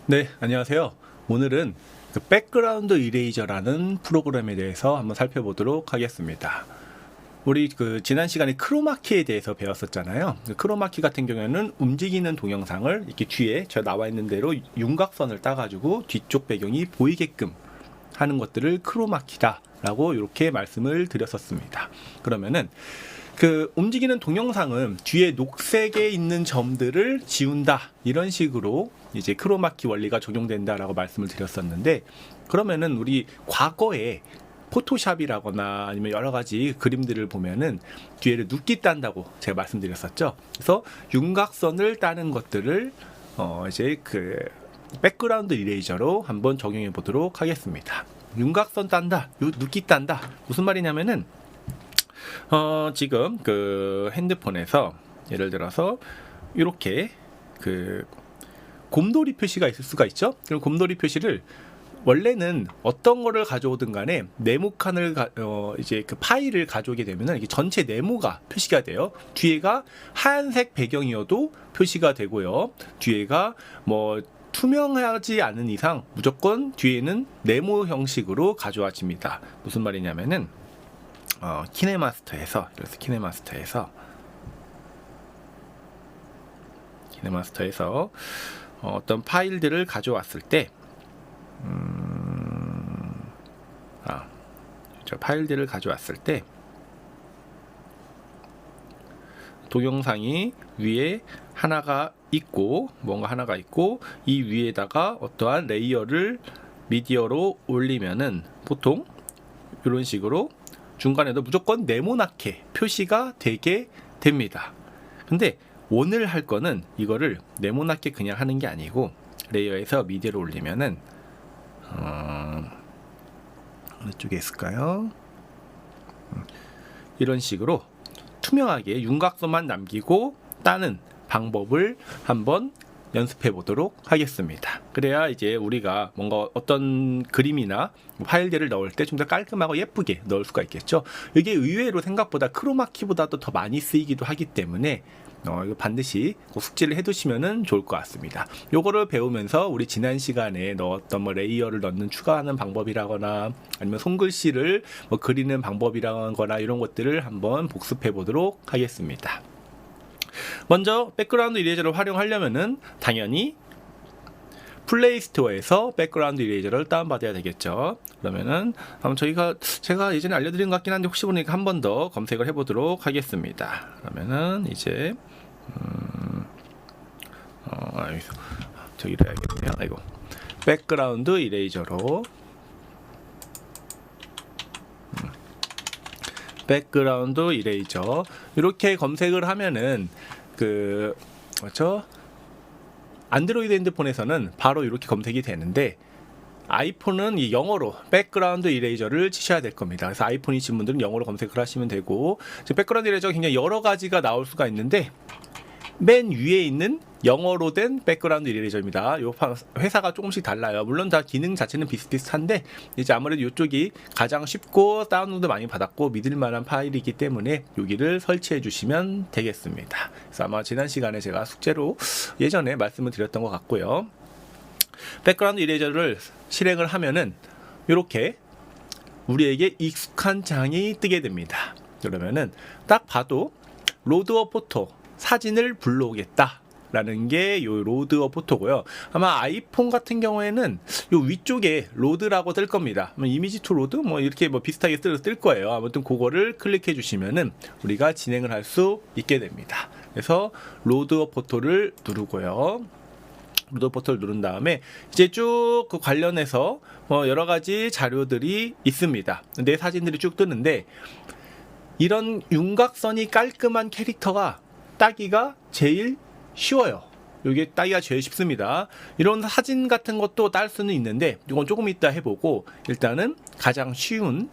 네, 안녕하세요. 오늘은 그 백그라운드 이레이저라는 프로그램에 대해서 한번 살펴보도록 하겠습니다. 우리 지난 시간에 크로마키에 대해서 배웠었잖아요. 크로마키 같은 경우에는 움직이는 동영상을 이렇게 뒤에 저 나와 있는 대로 윤곽선을 따가지고 뒤쪽 배경이 보이게끔 하는 것들을 크로마키다라고 이렇게 말씀을 드렸었습니다. 그러면은 움직이는 동영상은 뒤에 녹색에 있는 점들을 지운다, 이런 식으로 이제 크로마키 원리가 적용된다라고 말씀을 드렸었는데, 그러면은 우리 과거에 포토샵이라거나 아니면 여러 가지 그림들을 보면은 뒤에를 눕기 딴다고 제가 말씀드렸었죠. 그래서 윤곽선을 따는 것들을 이제 백그라운드 이레이저로 한번 적용해 보도록 하겠습니다. 윤곽선 딴다, 눕기 딴다, 무슨 말이냐면은 지금 핸드폰에서 예를 들어서 이렇게 곰돌이 표시가 있을 수가 있죠. 그럼 곰돌이 표시를 원래는 어떤 거를 가져오든 간에 네모칸을 이제 파일을 가져오게 되면은 이게 전체 네모가 표시가 돼요. 뒤에가 하얀색 배경이어도 표시가 되고요. 뒤에가 뭐 투명하지 않은 이상 무조건 뒤에는 네모 형식으로 가져와집니다. 무슨 말이냐면은 키네마스터에서 어떤 파일들을 가져왔을 때 동영상이 위에 뭔가 하나가 있고 이 위에다가 어떠한 미디어로 올리면은 보통 이런 식으로 중간에도 무조건 네모나게 표시가 되게 됩니다. 근데 오늘 할 거는 이거를 네모나게 그냥 하는 게 아니고, 레이어에서 미디어를 올리면은 어느 쪽에 있을까요? 이런 식으로 투명하게 윤곽선만 남기고 따는 방법을 한번 연습해 보도록 하겠습니다. 그래야 이제 우리가 뭔가 어떤 그림이나 파일들을 넣을 때 좀 더 깔끔하고 예쁘게 넣을 수가 있겠죠. 이게 의외로 생각보다 크로마키보다도 더 많이 쓰이기도 하기 때문에 이거 반드시 꼭 숙지를 해두시면 좋을 것 같습니다. 요거를 배우면서 우리 지난 시간에 넣었던 레이어를 추가하는 방법이라거나 아니면 손글씨를 그리는 방법이라거나 이런 것들을 한번 복습해 보도록 하겠습니다. 먼저 백그라운드 이레이저를 활용하려면은 당연히 플레이스토어에서 백그라운드 이레이저를 다운받아야 되겠죠. 그러면은 제가 예전에 알려드린 것 같긴 한데 혹시 모르니까 한 번 더 검색을 해보도록 하겠습니다. 그러면은 이제 저기를 해야겠네요. 백그라운드 이레이저로 백그라운드 이레이저 이렇게 검색을 하면은 안드로이드 핸드폰에서는 바로 이렇게 검색이 되는데, 아이폰은 이 영어로 백그라운드 이레이저를 치셔야 될 겁니다. 그래서 아이폰이신 분들은 영어로 검색을 하시면 되고, 백그라운드 이레이저가 굉장히 여러 가지가 나올 수가 있는데 맨 위에 있는 영어로 된 백그라운드 이레이저입니다. 요 회사가 조금씩 달라요. 물론 다 기능 자체는 비슷비슷한데 이제 아무래도 이쪽이 가장 쉽고 다운로드 많이 받았고 믿을 만한 파일이기 때문에 여기를 설치해 주시면 되겠습니다. 그래서 아마 지난 시간에 제가 숙제로 예전에 말씀을 드렸던 것 같고요. 백그라운드 이레이저를 실행을 하면은 이렇게 우리에게 익숙한 장이 뜨게 됩니다. 그러면은 딱 봐도 로드어 포토, 사진을 불러오겠다 라는 게 요 로드어 포토고요. 아마 아이폰 같은 경우에는 요 위쪽에 로드라고 뜰 겁니다. 이미지 투 로드 이렇게 비슷하게 뜰 거예요. 아무튼 그거를 클릭해 주시면은 우리가 진행을 할 수 있게 됩니다. 그래서 로드어 포토를 누르고요. 로드어 포토를 누른 다음에 이제 쭉 관련해서 여러 가지 자료들이 있습니다. 내 사진들이 쭉 뜨는데, 이런 윤곽선이 깔끔한 캐릭터가 따기가 제일 쉬워요. 이게 따기가 제일 쉽습니다. 이런 사진 같은 것도 딸 수는 있는데 이건 조금 이따 해보고, 일단은 가장 쉬운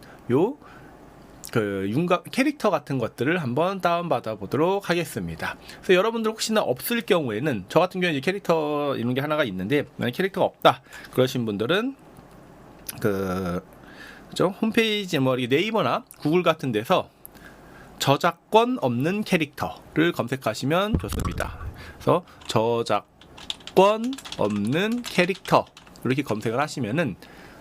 윤곽 캐릭터 같은 것들을 한번 다운받아 보도록 하겠습니다. 그래서 여러분들 혹시나 없을 경우에는, 저 같은 경우에 이제 캐릭터 이런 게 하나가 있는데 만약 캐릭터가 없다 그러신 분들은 홈페이지 네이버나 구글 같은 데서 저작권 없는 캐릭터를 검색하시면 좋습니다. 그래서 저작권 저작권 없는 캐릭터 이렇게 검색을 하시면은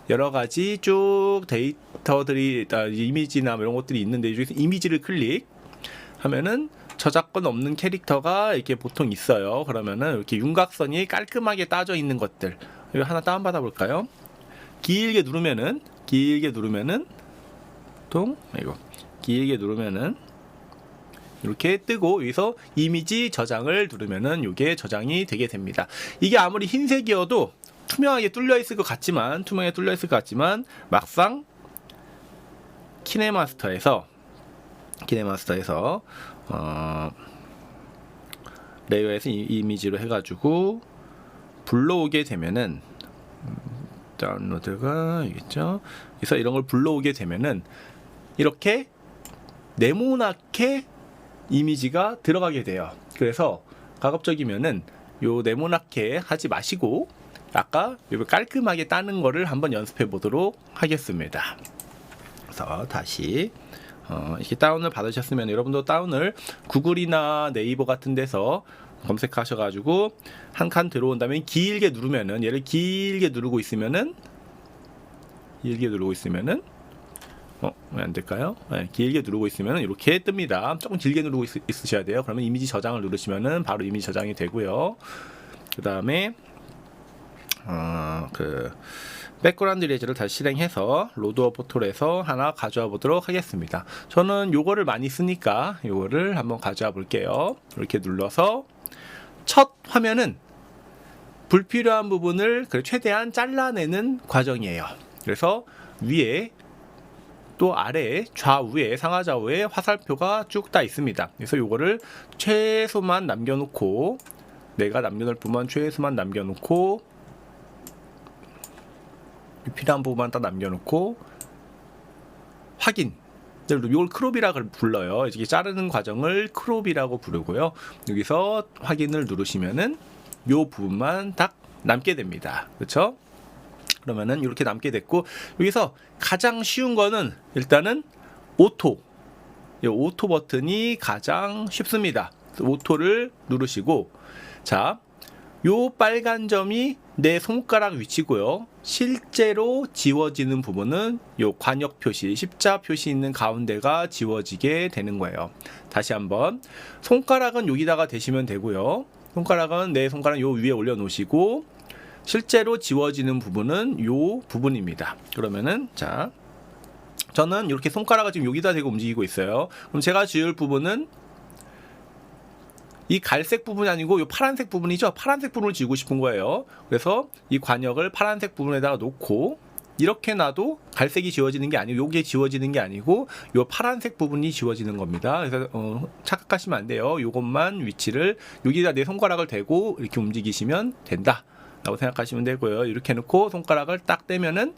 여러 가지 쭉 데이터들이 이미지나 이런 것들이 있는데, 이 중에서 이미지를 클릭하면은 저작권 없는 캐릭터가 이렇게 보통 있어요. 그러면은 이렇게 윤곽선이 깔끔하게 따져 있는 것들, 이거 하나 다운받아 볼까요? 길게 누르면은 이렇게 뜨고, 여기서 이미지 저장을 누르면은 이게 저장이 되게 됩니다. 이게 아무리 흰색이어도 투명하게 뚫려 있을 것 같지만 막상 키네마스터에서 레이어에서 이미지로 해가지고 불러오게 되면은 다운로드가 있겠죠. 그래서 이런 걸 불러오게 되면은 이렇게 네모나게 이미지가 들어가게 돼요. 그래서 가급적이면은 요 네모나게 하지 마시고 아까 깔끔하게 따는 거를 한번 연습해 보도록 하겠습니다. 그래서 다시 이렇게 다운을 받으셨으면 여러분도 다운을 구글이나 네이버 같은 데서 검색하셔가지고 한 칸 들어온 다음에 길게 누르면은, 얘를 길게 누르고 있으면은 왜 안 될까요? 네, 길게 누르고 있으면 이렇게 뜹니다. 조금 길게 누르고 있으셔야 돼요. 그러면 이미지 저장을 누르시면은 바로 이미지 저장이 되고요. 그 다음에 백그라운드 이레이저를 다시 실행해서 로드어 포털에서 하나 가져와 보도록 하겠습니다. 저는 요거를 많이 쓰니까 요거를 한번 가져와 볼게요. 이렇게 눌러서 첫 화면은 불필요한 부분을 최대한 잘라내는 과정이에요. 그래서 위에 또 아래에 좌우에 상하좌우에 화살표가 쭉 다 있습니다. 그래서 요거를 최소만 남겨놓고, 내가 남겨놓을 부분만 최소만 남겨놓고, 필요한 부분만 딱 남겨놓고 확인. 이걸 크롭이라고 불러요. 이렇게 자르는 과정을 크롭이라고 부르고요. 여기서 확인을 누르시면은 요 부분만 딱 남게 됩니다. 그렇죠? 그러면은 이렇게 남게 됐고, 여기서 가장 쉬운 거는 일단은 오토. 이 오토 버튼이 가장 쉽습니다. 오토를 누르시고, 자, 요 빨간 점이 내 손가락 위치고요. 실제로 지워지는 부분은 요 관역 표시, 십자 표시 있는 가운데가 지워지게 되는 거예요. 다시 한번, 손가락은 여기다가 대시면 되고요. 손가락은 내 손가락 요 위에 올려 놓으시고, 실제로 지워지는 부분은 요 부분입니다. 그러면은, 자, 저는 이렇게 손가락을 지금 여기다 대고 움직이고 있어요. 그럼 제가 지울 부분은 이 갈색 부분이 아니고 이 파란색 부분이죠. 파란색 부분을 지우고 싶은 거예요. 그래서 이 관역을 파란색 부분에다가 놓고 이렇게 놔도 갈색이 지워지는 게 아니고, 요게 지워지는 게 아니고 요 파란색 부분이 지워지는 겁니다. 그래서 착각하시면 안 돼요. 요것만 위치를 여기다 내 손가락을 대고 이렇게 움직이시면 된다 라고 생각하시면 되고요. 이렇게 놓고 손가락을 딱 떼면은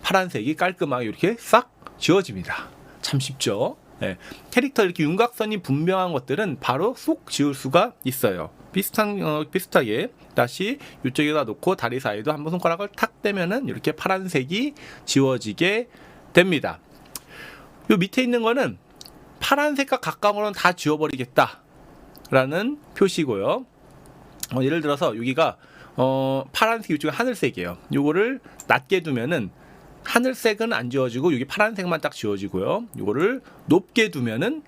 파란색이 깔끔하게 이렇게 싹 지워집니다. 참 쉽죠? 네. 캐릭터 이렇게 윤곽선이 분명한 것들은 바로 쏙 지울 수가 있어요. 비슷하게 다시 이쪽에다 놓고 다리 사이도 한번 손가락을 탁 떼면은 이렇게 파란색이 지워지게 됩니다. 요 밑에 있는 거는 파란색과 가까운 거는 다 지워버리겠다 라는 표시고요. 예를 들어서 여기가 파란색, 이쪽은 하늘색이에요. 요거를 낮게 두면은 하늘색은 안 지워지고 여기 파란색만 딱 지워지고요. 이거를 높게 두면은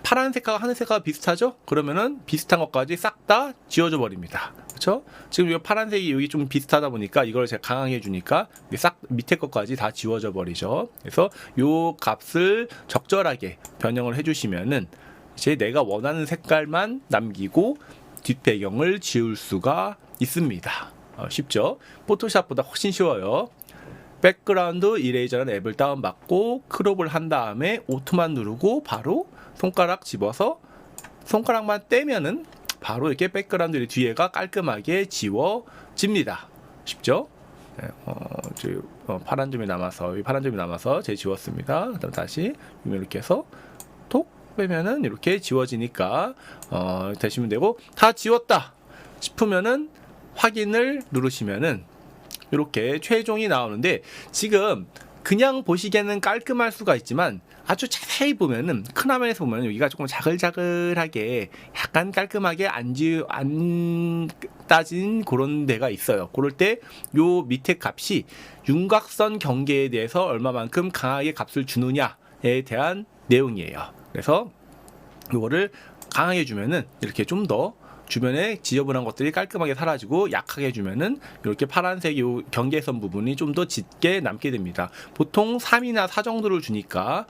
파란색과 하늘색과 비슷하죠? 그러면은 비슷한 것까지 싹 다 지워져 버립니다. 그렇죠? 지금 이 파란색이 여기 좀 비슷하다 보니까 이걸 제가 강하게 해주니까 싹 밑에 것까지 다 지워져 버리죠. 그래서 요 값을 적절하게 변형을 해주시면은 이제 내가 원하는 색깔만 남기고 뒷배경을 지울 수가 있습니다. 쉽죠? 포토샵보다 훨씬 쉬워요. 백그라운드 이레이저라는 앱을 다운받고 크롭을 한 다음에 오토만 누르고 바로 손가락 집어서 손가락만 떼면은 바로 이렇게 백그라운드 뒤에가 깔끔하게 지워집니다. 쉽죠? 네, 파란 점이 남아서 제가 지웠습니다. 그다음 다시 이렇게 해서 톡 빼면은 이렇게 지워지니까 되시면 되고, 다 지웠다 싶으면은 확인을 누르시면은 이렇게 최종이 나오는데, 지금 그냥 보시기에는 깔끔할 수가 있지만 아주 자세히 보면은 큰 화면에서 보면 여기가 조금 자글자글하게 약간 깔끔하게 안 따진 그런 데가 있어요. 그럴 때 요 밑에 값이 윤곽선 경계에 대해서 얼마만큼 강하게 값을 주느냐에 대한 내용이에요. 그래서 요거를 강하게 주면은 이렇게 좀 더 주변에 지저분한 것들이 깔끔하게 사라지고, 약하게 주면은 이렇게 파란색 요 경계선 부분이 좀 더 짙게 남게 됩니다. 보통 3이나 4 정도를 주니까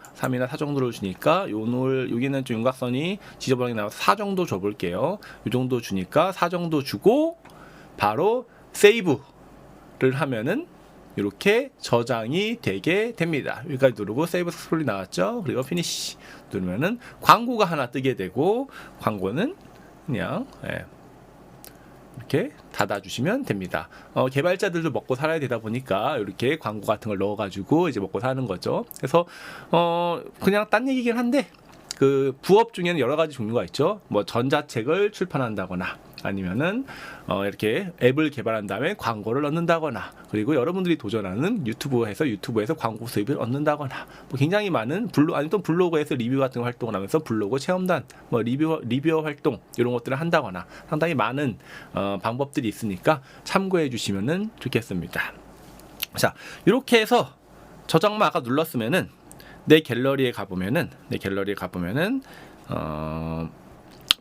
여기는 좀 윤곽선이 지저분하게 나와서 4 정도 줘볼게요. 이 정도 주니까 4 정도 주고 바로 세이브를 하면은 이렇게 저장이 되게 됩니다. 여기까지 누르고 세이브 스크롤이 나왔죠. 그리고 피니시 누르면은 광고가 하나 뜨게 되고, 광고는 그냥 이렇게 닫아주시면 됩니다. 개발자들도 먹고 살아야 되다 보니까 이렇게 광고 같은 걸 넣어가지고 이제 먹고 사는 거죠. 그래서 그냥 딴 얘기긴 한데, 그 부업 중에는 여러 가지 종류가 있죠. 뭐 전자책을 출판한다거나, 아니면은 이렇게 앱을 개발한 다음에 광고를 넣는다거나, 그리고 여러분들이 도전하는 유튜브에서 광고 수입을 얻는다거나, 뭐 굉장히 많은 아니면 또 블로그에서 리뷰 같은 활동을 하면서 블로그 체험단, 뭐 리뷰어 활동 이런 것들을 한다거나, 상당히 많은 방법들이 있으니까 참고해 주시면은 좋겠습니다. 자, 이렇게 해서 저장만 아까 눌렀으면은 내 갤러리에 가보면은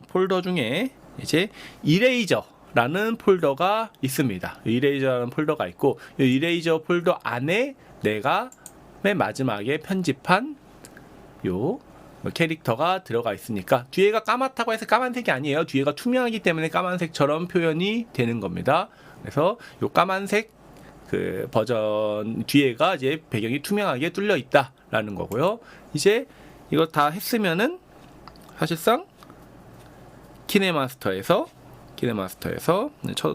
폴더 중에 이제 이레이저라는 폴더가 있습니다. 이레이저라는 폴더가 있고, 이 이레이저 폴더 안에 내가 맨 마지막에 편집한 요 캐릭터가 들어가 있으니까, 뒤에가 까맣다고 해서 까만색이 아니에요. 뒤에가 투명하기 때문에 까만색처럼 표현이 되는 겁니다. 그래서 요 까만색 그 버전 뒤에가 이제 배경이 투명하게 뚫려 있다라는 거고요. 이제 이거 다 했으면은 사실상 키네마스터에서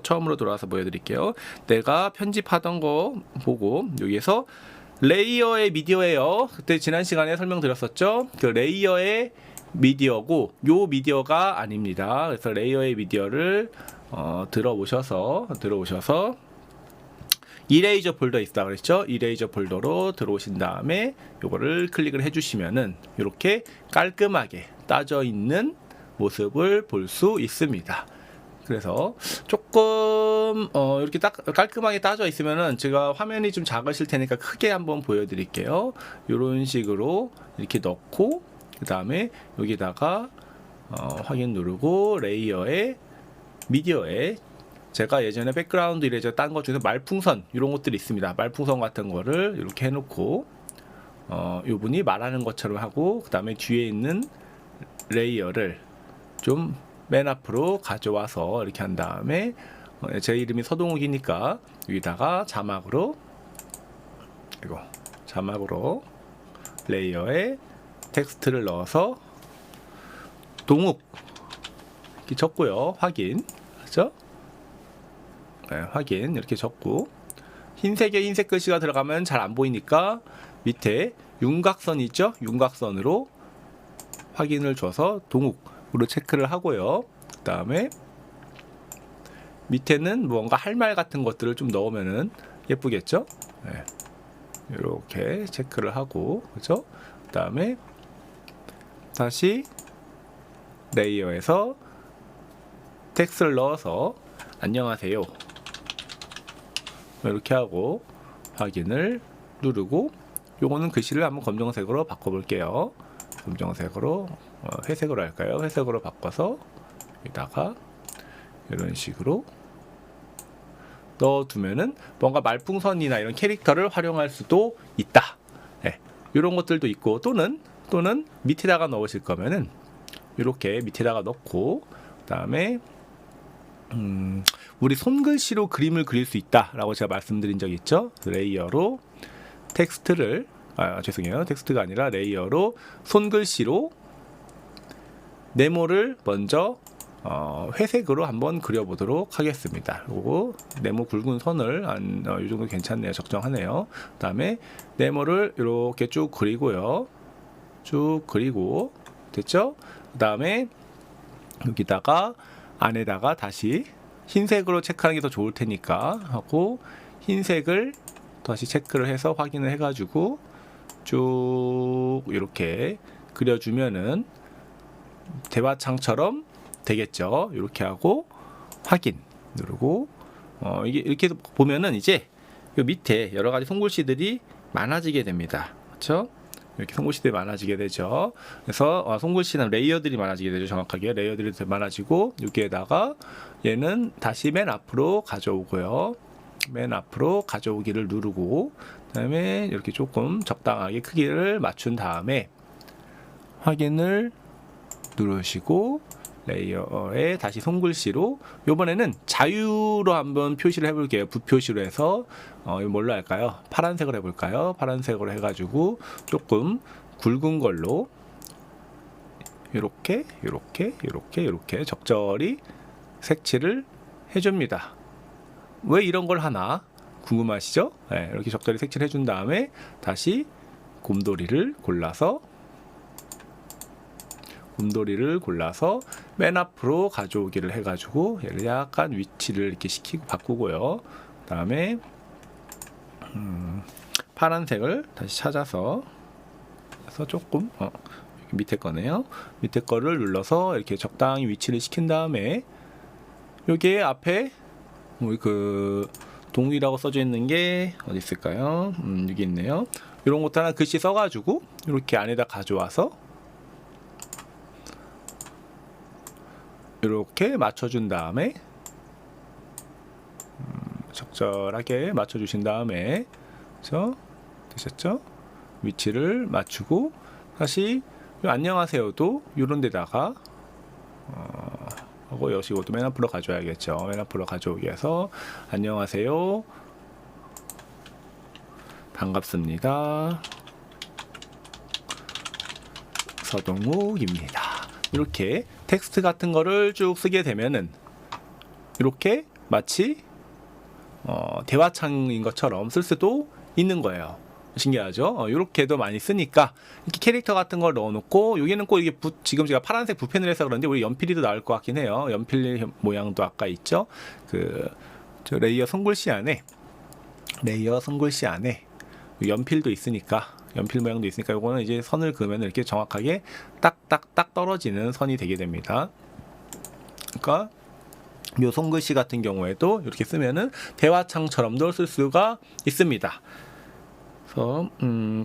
처음으로 돌아와서 보여드릴게요. 내가 편집하던 거 보고, 여기에서 레이어의 미디어예요. 그때 지난 시간에 설명드렸었죠. 그 레이어의 미디어고, 요 미디어가 아닙니다. 그래서 레이어의 미디어를 들어오셔서 이레이저 폴더 있다 그랬죠. 이레이저 폴더로 들어오신 다음에 요거를 클릭을 해주시면은 이렇게 깔끔하게 따져 있는 모습을 볼 수 있습니다. 그래서 조금 이렇게 딱 깔끔하게 따져 있으면은, 제가 화면이 좀 작으실 테니까 크게 한번 보여드릴게요. 이런 식으로 이렇게 넣고, 그 다음에 여기다가 확인 누르고, 레이어에 미디어에 제가 예전에 백그라운드 이레이저 딴 것 중에서 말풍선 이런 것들이 있습니다. 말풍선 같은 거를 이렇게 해놓고 요분이 말하는 것처럼 하고, 그 다음에 뒤에 있는 레이어를 좀 맨 앞으로 가져와서 이렇게 한 다음에 제 이름이 서동욱이니까 여기다가 자막으로 레이어에 텍스트를 넣어서 동욱 이렇게 적고요. 확인. 그렇죠? 네, 확인 이렇게 적고, 흰색에 흰색 글씨가 들어가면 잘 안 보이니까 밑에 윤곽선 있죠? 윤곽선으로 확인을 줘서 동욱으로 체크를 하고요. 그 다음에 밑에는 뭔가 할 말 같은 것들을 좀 넣으면은 예쁘겠죠? 네, 이렇게 체크를 하고, 그렇죠? 그 다음에 다시 레이어에서 텍스트를 넣어서 안녕하세요 이렇게 하고 확인을 누르고, 요거는 글씨를 한번 검정색으로 바꿔볼게요. 검정색으로 회색으로 할까요? 회색으로 바꿔서 여기다가 이런 식으로 넣어두면은 뭔가 말풍선이나 이런 캐릭터를 활용할 수도 있다. 네, 이런 것들도 있고, 또는 밑에다가 넣으실 거면은 이렇게 밑에다가 넣고, 그 다음에 우리 손글씨로 그림을 그릴 수 있다라고 제가 말씀드린 적이 있죠. 레이어로 텍스트를 텍스트가 아니라 레이어로 손글씨로 네모를 먼저 회색으로 한번 그려보도록 하겠습니다. 그리고 네모 굵은 선을 이 정도 괜찮네요. 적정하네요. 그 다음에 네모를 이렇게 쭉 그리고요. 쭉 그리고 됐죠? 그 다음에 여기다가 안에다가 다시 흰색으로 체크하는 게 더 좋을 테니까 하고, 흰색을 다시 체크를 해서 확인을 해가지고 쭉 이렇게 그려주면은 대화창처럼 되겠죠. 이렇게 하고 확인 누르고 이게 이렇게 보면은 이제 요 밑에 여러 가지 손글씨들이 많아지게 됩니다. 그렇죠? 이렇게 손글씨들이 많아지게 되죠. 그래서 손글씨는 레이어들이 많아지게 되죠. 정확하게 레이어들이 더 많아지고 여기에다가 얘는 다시 맨 앞으로 가져오고요. 맨 앞으로 가져오기를 누르고 그다음에 이렇게 조금 적당하게 크기를 맞춘 다음에 확인을 누르시고 레이어에 다시 손글씨로 이번에는 자유로 한번 표시를 해볼게요. 부표시로 해서 뭘로 할까요? 파란색으로 해볼까요? 파란색으로 해가지고 조금 굵은 걸로 이렇게 적절히 색칠을 해줍니다. 왜 이런 걸 하나 궁금하시죠? 네, 이렇게 적절히 색칠해 준 다음에 다시 곰돌이를 골라서 맨 앞으로 가져오기를 해가지고 얘를 약간 위치를 이렇게 시키고 바꾸고요. 그 다음에 파란색을 다시 찾아서 조금 밑에 거네요. 밑에 거를 눌러서 이렇게 적당히 위치를 시킨 다음에 여기에 앞에 그 동이라고 써져 있는 게 어디 있을까요? 여기 있네요. 이런 것도 하나 글씨 써가지고 이렇게 안에다 가져와서 이렇게 맞춰준 다음에 적절하게 맞춰주신 다음에 그렇죠? 되셨죠? 위치를 맞추고 다시 안녕하세요도 이런 데다가 하고 여시고도 맨 앞으로 가져와야겠죠. 맨 앞으로 가져오기 위해서 안녕하세요, 반갑습니다, 서동욱입니다. 이렇게 텍스트 같은 거를 쭉 쓰게 되면은 이렇게 마치 대화창인 것처럼 쓸 수도 있는 거예요. 신기하죠? 이렇게도 많이 쓰니까 이렇게 캐릭터 같은 걸 넣어놓고 여기는 꼭 이게 지금 제가 파란색 붓펜을 해서 그런데 우리 연필이 더 나을 것 같긴 해요. 연필 모양도 아까 있죠? 저 레이어 손글씨 안에 연필도 있으니까 연필 모양도 있으니까 이거는 이제 선을 그으면 이렇게 정확하게 딱딱딱 떨어지는 선이 되게 됩니다. 그러니까 요 손글씨 같은 경우에도 이렇게 쓰면은 대화창처럼도 쓸 수가 있습니다. 그래서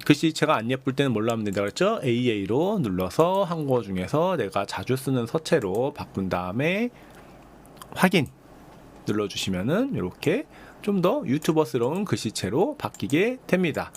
글씨체가 안 예쁠 때는 뭘로 하면 된다고 했죠? AA로 눌러서 한국어 중에서 내가 자주 쓰는 서체로 바꾼 다음에 확인 눌러주시면은 이렇게 좀 더 유튜버스러운 글씨체로 바뀌게 됩니다.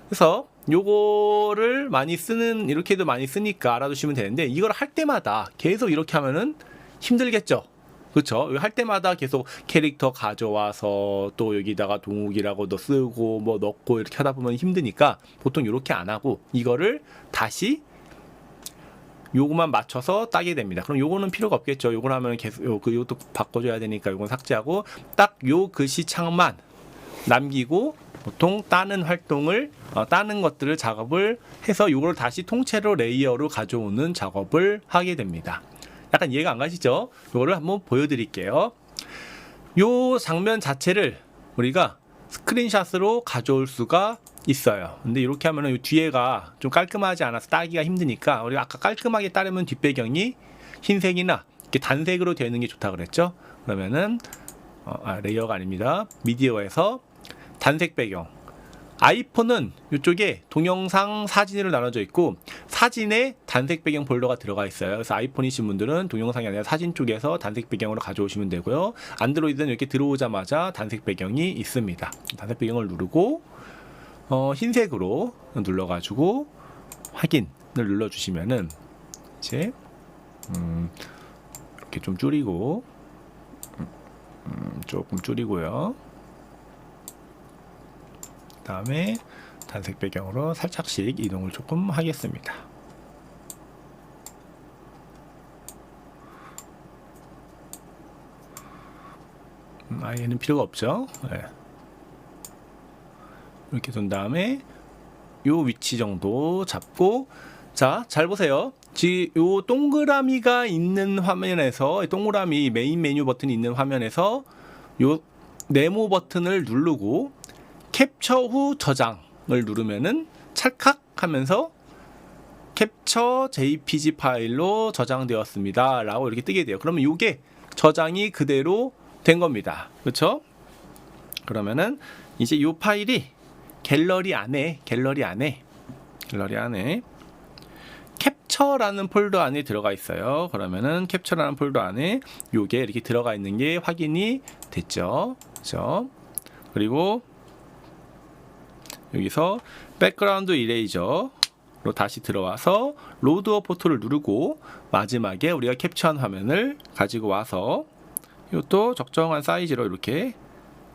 그래서 요거를 많이 쓰는, 이렇게도 많이 쓰니까 알아두시면 되는데 이걸 할 때마다 계속 이렇게 하면은 힘들겠죠. 그렇죠? 할 때마다 계속 캐릭터 가져와서 또 여기다가 동욱이라고 너 쓰고 뭐 넣고 이렇게 하다 보면 힘드니까 보통 이렇게 안 하고 이거를 다시 요거만 맞춰서 따게 됩니다. 그럼 요거는 필요가 없겠죠. 요걸 하면 계속 요것도 바꿔줘야 되니까 요건 삭제하고 딱 요 글씨 창만 남기고 보통 따는 활동을 따는 것들을 작업을 해서 요걸 다시 통째로 레이어로 가져오는 작업을 하게 됩니다. 약간 이해가 안 가시죠? 이거를 한번 보여드릴게요. 요 장면 자체를 우리가 스크린샷으로 가져올 수가 있어요. 근데 이렇게 하면은 요 뒤에가 좀 깔끔하지 않아서 따기가 힘드니까 우리가 아까 깔끔하게 따르면 뒷배경이 흰색이나 이렇게 단색으로 되어 있는 게 좋다 그랬죠? 그러면은 레이어가 아닙니다. 미디어에서 단색 배경. 아이폰은 이쪽에 동영상, 사진으로 나눠져 있고 사진에 단색 배경 폴더가 들어가 있어요. 그래서 아이폰이신 분들은 동영상이 아니라 사진 쪽에서 단색 배경으로 가져오시면 되고요. 안드로이드는 이렇게 들어오자마자 단색 배경이 있습니다. 단색 배경을 누르고 흰색으로 눌러가지고 확인을 눌러주시면은 이제 이렇게 좀 줄이고 조금 줄이고요. 다음에 단색 배경으로 살짝씩 이동을 조금 하겠습니다. 얘는 필요가 없죠. 네. 이렇게 둔 다음에 요 위치 정도 잡고, 자, 잘 보세요. 지금 요 동그라미가 있는 화면에서, 동그라미 메인 메뉴 버튼이 있는 화면에서 요 네모 버튼을 누르고 캡처 후 저장을 누르면은 찰칵 하면서 캡처 JPG 파일로 저장되었습니다 라고 이렇게 뜨게 돼요. 그러면 이게 저장이 그대로 된 겁니다. 그렇죠? 그러면은 이제 이 파일이 갤러리 안에 캡처라는 폴더 안에 들어가 있어요. 그러면은 캡처라는 폴더 안에 요게 이렇게 들어가 있는 게 확인이 됐죠. 그렇죠? 그리고 여기서 백그라운드 이레이저로 다시 들어와서 로드어 포토를 누르고 마지막에 우리가 캡처한 화면을 가지고 와서 이것도 적정한 사이즈로 이렇게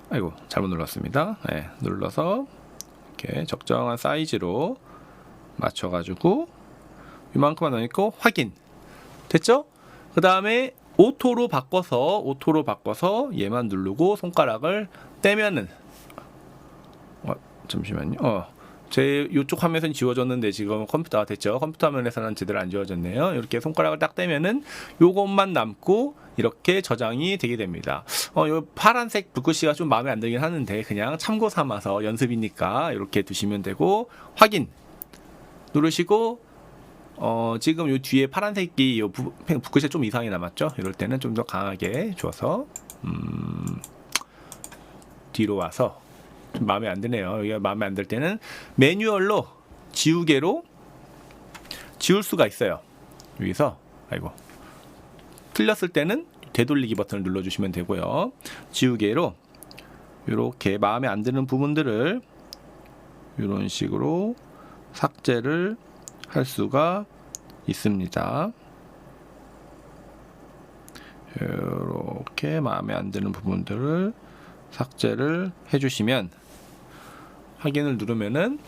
아이고 잘못 눌렀습니다. 네, 눌러서 이렇게 적정한 사이즈로 맞춰가지고 이만큼만 넣고 확인 됐죠? 그 다음에 오토로 바꿔서 얘만 누르고 손가락을 떼면은 잠시만요. 제 이쪽 화면에서는 지워졌는데 지금 컴퓨터가 됐죠. 컴퓨터 화면에서는 제대로 안 지워졌네요. 이렇게 손가락을 딱 떼면은 요것만 남고 이렇게 저장이 되게 됩니다. 요 파란색 붓글씨가 좀 마음에 안 들긴 하는데 그냥 참고 삼아서 연습이니까 이렇게 두시면 되고 확인 누르시고 지금 요 뒤에 파란색이 요 붓글씨가 좀 이상하게 남았죠. 이럴 때는 좀 더 강하게 줘서 뒤로 와서 좀 마음에 안 드네요. 여기가 마음에 안 들 때는 매뉴얼로 지우개로 지울 수가 있어요. 여기서 아이고 틀렸을 때는 되돌리기 버튼을 눌러주시면 되고요. 지우개로 이렇게 마음에 안 드는 부분들을 이런 식으로 삭제를 할 수가 있습니다. 이렇게 마음에 안 드는 부분들을 삭제를 해주시면 확인을 누르면은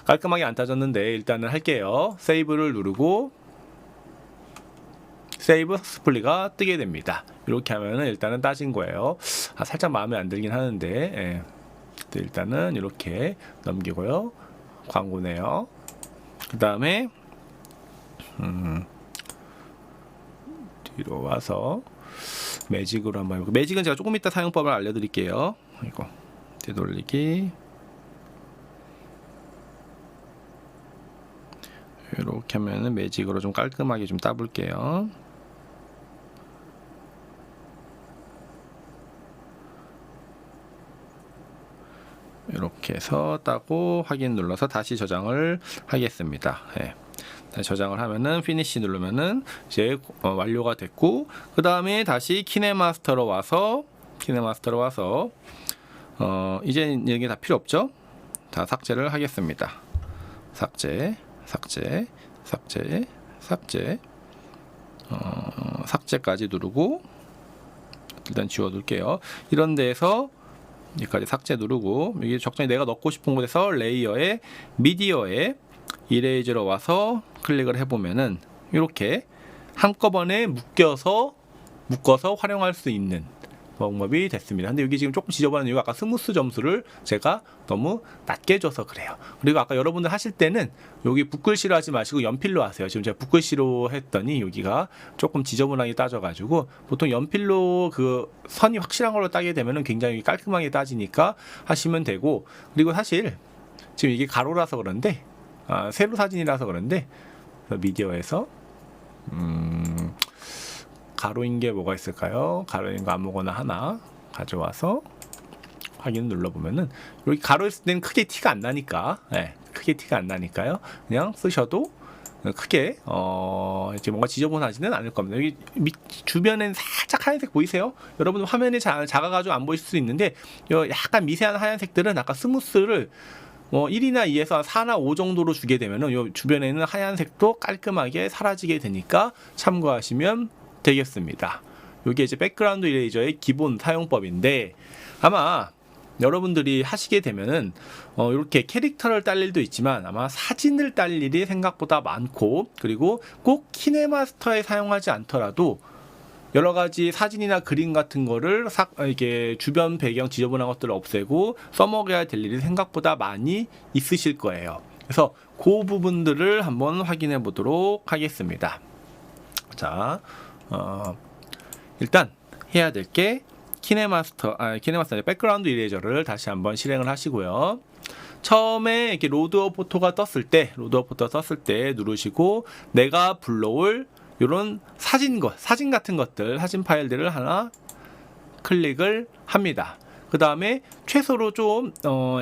깔끔하게 안 따졌는데 일단은 할게요. 세이브를 누르고 세이브 스플리가 뜨게 됩니다. 이렇게 하면은 일단은 따진 거예요. 살짝 마음에 안 들긴 하는데 예. 일단은 이렇게 넘기고요. 광고네요. 그 다음에 뒤로 와서 매직으로 한번 해볼게요. 매직은 제가 조금 이따 사용법을 알려드릴게요. 이거 되돌리기 이렇게 하면은 매직으로 좀 깔끔하게 좀 따볼게요. 이렇게 해서 따고 확인 눌러서 다시 저장을 하겠습니다. 네. 다시 저장을 하면은 피니시 누르면은 이제 완료가 됐고 그 다음에 다시 키네마스터로 와서 이제 이게 다 필요 없죠? 다 삭제를 하겠습니다. 삭제까지 누르고 일단 지워둘게요. 이런 데에서 여기까지 삭제 누르고 여기 적당히 내가 넣고 싶은 곳에서 레이어에 미디어에 이레이저로 와서 클릭을 해보면은 이렇게 한꺼번에 묶어서 활용할 수 있는 방법이 됐습니다. 근데 여기 지금 조금 지저분한 이유가 아까 스무스 점수를 제가 너무 낮게 줘서 그래요. 그리고 아까 여러분들 하실 때는 여기 붓글씨로 하지 마시고 연필로 하세요. 지금 제가 붓글씨로 했더니 여기가 조금 지저분하게 따져가지고 보통 연필로 그 선이 확실한 걸로 따게 되면은 굉장히 깔끔하게 따지니까 하시면 되고 그리고 사실 지금 이게 가로라서 그런데 세로 사진이라서 그런데 미디어에서 가로인 게 뭐가 있을까요? 가로인 거 아무거나 하나 가져와서 확인 눌러보면은 여기 가로 있을 때는 크게 티가 안 나니까 크게 티가 안 나니까요. 그냥 쓰셔도 크게 이제 뭔가 지저분하지는 않을 겁니다. 여기 주변엔 살짝 하얀색 보이세요? 여러분 화면이 작아가지고 안 보일 수 있는데 약간 미세한 하얀색들은 아까 스무스를 1이나 2에서 4나 5 정도로 주게 되면은 요 주변에는 하얀색도 깔끔하게 사라지게 되니까 참고하시면 되겠습니다. 이게 이제 백그라운드 이레이저의 기본 사용법인데 아마 여러분들이 하시게 되면은 이렇게 캐릭터를 딸 일도 있지만 아마 사진을 딸 일이 생각보다 많고 그리고 꼭 키네마스터에 사용하지 않더라도 여러 가지 사진이나 그림 같은 거를 이게 주변 배경 지저분한 것들을 없애고 써먹어야 될 일이 생각보다 많이 있으실 거예요. 그래서 그 부분들을 한번 확인해 보도록 하겠습니다. 자, 일단 해야 될 게 키네마스터 백그라운드 이레이저를 다시 한번 실행을 하시고요. 처음에 이렇게 로드업 포토가 떴을 때 누르시고 내가 불러올 이런 사진 같은 것들, 사진 파일들을 하나 클릭을 합니다. 그 다음에 최소로 좀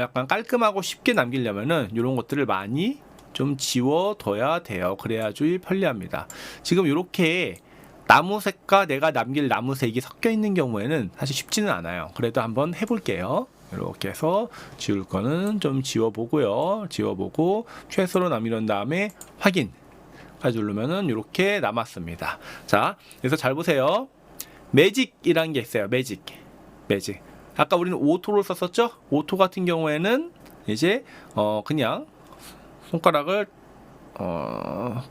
약간 깔끔하고 쉽게 남기려면은 이런 것들을 많이 좀 지워둬야 돼요. 그래야 좀 편리합니다. 지금 이렇게 나무색과 내가 남길 나무색이 섞여 있는 경우에는 사실 쉽지는 않아요. 그래도 한번 해볼게요. 이렇게 해서 지울 거는 좀 지워보고요. 지워보고 최소로 남기는 다음에 확인까지 누르면은 이렇게 남았습니다. 자, 그래서 잘 보세요. 매직이라는 게 있어요. 매직. 아까 우리는 오토를 썼었죠? 오토 같은 경우에는 이제 그냥 손가락을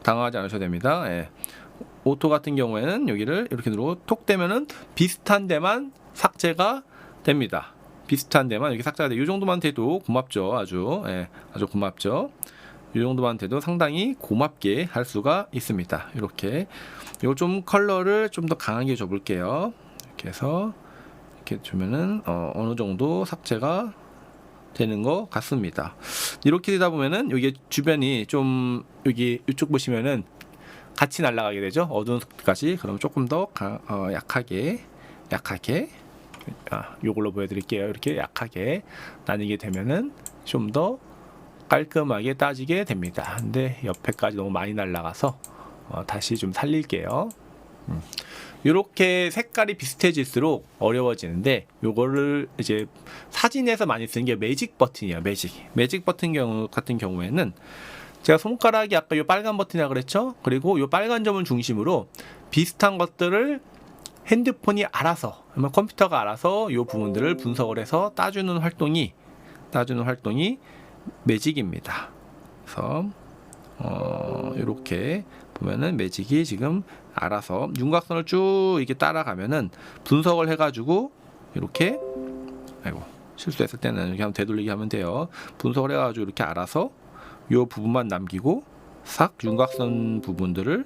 당황하지 않으셔도 됩니다. 예. 오토 같은 경우에는 여기를 이렇게 누르고 톡 되면은 비슷한 데만 삭제가 됩니다. 비슷한 데만 이렇게 삭제가 돼요. 이 정도만 돼도 고맙죠. 아주 고맙죠. 이 정도만 돼도 상당히 고맙게 할 수가 있습니다. 이렇게 이거 좀 컬러를 좀 더 강하게 줘볼게요. 이렇게 해서 이렇게 주면은 어느 정도 삭제가 되는 것 같습니다. 이렇게 되다 보면은 여기 주변이 좀 여기 이쪽 보시면은 같이 날아가게 되죠. 어두운 색까지. 그럼 조금 더 약하게 요걸로 보여드릴게요. 이렇게 약하게 나뉘게 되면은 좀 더 깔끔하게 따지게 됩니다. 근데 옆에까지 너무 많이 날아가서 다시 좀 살릴게요. 이렇게 색깔이 비슷해질수록 어려워지는데 요거를 이제 사진에서 많이 쓰는 게 매직 버튼이에요. 매직 버튼 같은 경우에는 제가 손가락이 아까 요 빨간 버튼이라고 그랬죠? 그리고 요 빨간 점을 중심으로 비슷한 것들을 핸드폰이 알아서, 컴퓨터가 알아서 요 부분들을 분석을 해서 따주는 활동이 매직입니다. 그래서 이렇게 보면은 매직이 지금 알아서 윤곽선을 쭉 이렇게 따라가면은 분석을 해가지고 이렇게 실수했을 때는 이렇게 한번 되돌리기 하면 돼요. 분석을 해가지고 이렇게 알아서 요 부분만 남기고 싹 윤곽선 부분들을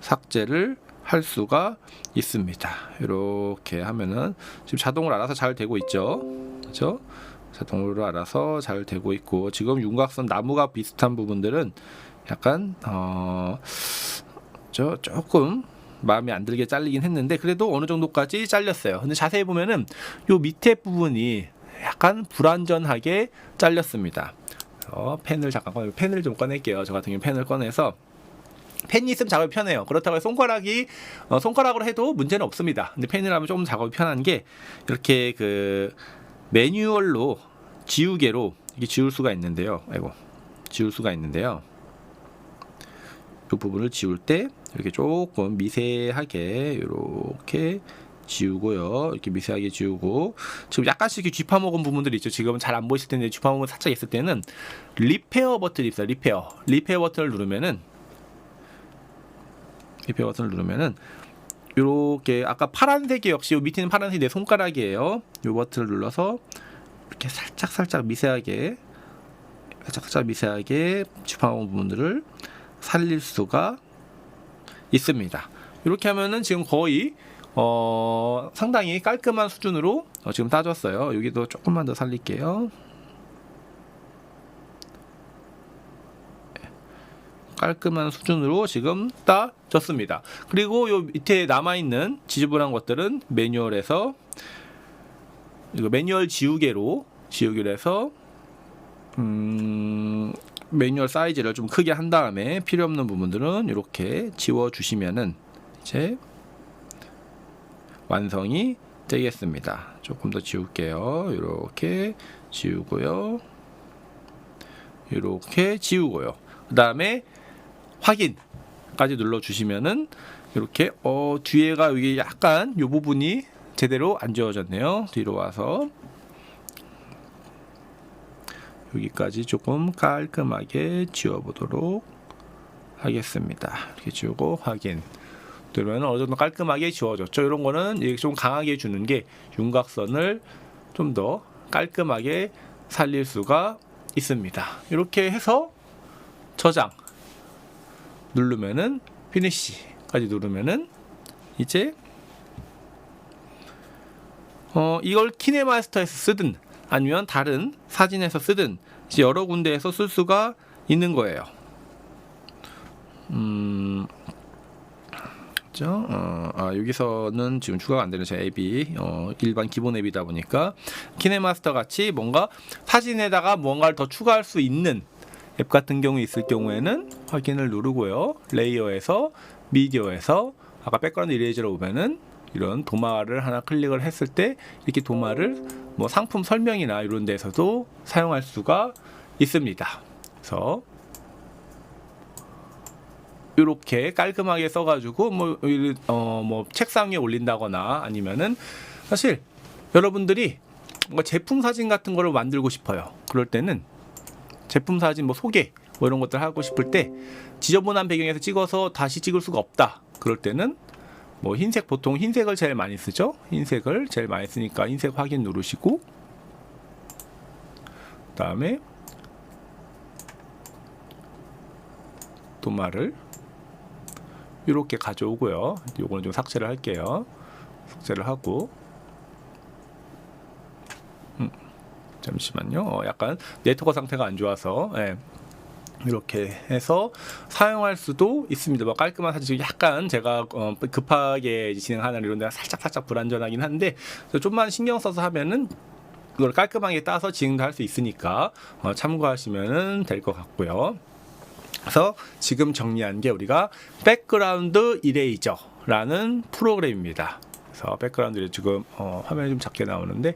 삭제를 할 수가 있습니다. 이렇게 하면은 지금 자동으로 알아서 잘 되고 있죠. 그렇죠? 자동으로 알아서 잘 되고 있고 지금 윤곽선 나무가 비슷한 부분들은 약간 조금 마음에 안 들게 잘리긴 했는데 그래도 어느 정도까지 잘렸어요. 근데 자세히 보면은 요 밑에 부분이 약간 불완전하게 잘렸습니다. 펜을 펜을 좀 꺼낼게요. 저 같은 경우 펜을 꺼내서 펜이 있으면 작업이 편해요. 그렇다고 해서 손가락으로 해도 문제는 없습니다. 근데 펜을 하면 조금 작업이 편한 게 이렇게 그 매뉴얼로 지우개로 이게 지울 수가 있는데요. 이 부분을 지울 때 이렇게 조금 미세하게 이렇게 지우고요. 이렇게 미세하게 지우고 지금 약간씩 이렇게 쥐파먹은 부분들이 있죠. 지금은 잘 안 보이실 텐데 쥐파먹은 살짝 있을 때는 리페어 버튼이 있어요. 리페어 버튼을 누르면은 이렇게 아까 파란색이 역시 요 밑에는 파란색이 내 손가락이에요. 이 버튼을 눌러서 이렇게 살짝 미세하게 쥐파먹은 부분들을 살릴 수가 있습니다. 이렇게 하면은 지금 거의 상당히 깔끔한 수준으로 지금 따졌어요. 여기도 조금만 더 살릴게요. 깔끔한 수준으로 지금 따졌습니다. 그리고 요 밑에 남아있는 지저분한 것들은 매뉴얼에서 이거 매뉴얼 지우개로 해서 매뉴얼 사이즈를 좀 크게 한 다음에 필요 없는 부분들은 이렇게 지워 주시면은 이제 완성이 되겠습니다. 조금 더 지울게요. 이렇게 지우고요. 그 다음에 확인까지 눌러 주시면은 이렇게 뒤에가 여기 약간 요 부분이 제대로 안 지워졌네요. 뒤로 와서 여기까지 조금 깔끔하게 지워보도록 하겠습니다. 이렇게 지우고 확인 그러면 어느 정도 깔끔하게 지워졌죠. 이런 거는 좀 강하게 주는 게 윤곽선을 좀 더 깔끔하게 살릴 수가 있습니다. 이렇게 해서 저장 누르면은 피니시까지 누르면은 이제 이걸 키네마스터에서 쓰든 아니면 다른 사진에서 쓰든 이제 여러 군데에서 쓸 수가 있는 거예요. 그렇죠? 여기서는 지금 추가가 안 되는 제 앱이 일반 기본 앱이다 보니까 키네마스터 같이 뭔가 사진에다가 뭔가를 더 추가할 수 있는 앱 같은 경우 있을 경우에는 확인을 누르고요. 레이어에서 미디어에서 아까 백그라운드 이레이저로 보면은 이런 도마를 하나 클릭을 했을 때 이렇게 도마를 뭐 상품 설명이나 이런 데서도 사용할 수가 있습니다. 그래서 이렇게 깔끔하게 써가지고 뭐 책상 위에 올린다거나 아니면은 사실 여러분들이 뭐 제품 사진 같은 거를 만들고 싶어요. 그럴 때는 제품 사진 뭐 소개 뭐 이런 것들 하고 싶을 때 지저분한 배경에서 찍어서 다시 찍을 수가 없다. 그럴 때는 뭐 흰색, 보통 흰색을 제일 많이 쓰죠. 흰색을 제일 많이 쓰니까 흰색 확인 누르시고 그 다음에 도마를 이렇게 가져오고요. 요거는 좀 삭제를 할게요. 삭제를 하고 잠시만요. 약간 네트워크 상태가 안 좋아서 이렇게 해서 사용할 수도 있습니다. 뭐 깔끔한 사진 약간 제가 급하게 진행하는 이런 데가 살짝 불안전하긴 한데 좀만 신경 써서 하면은 그걸 깔끔하게 따서 진행도 할 수 있으니까 참고하시면 될 것 같고요. 그래서 지금 정리한 게 우리가 백그라운드 이레이저라는 프로그램입니다. 그래서 백그라운드 이레이저 지금 화면이 좀 작게 나오는데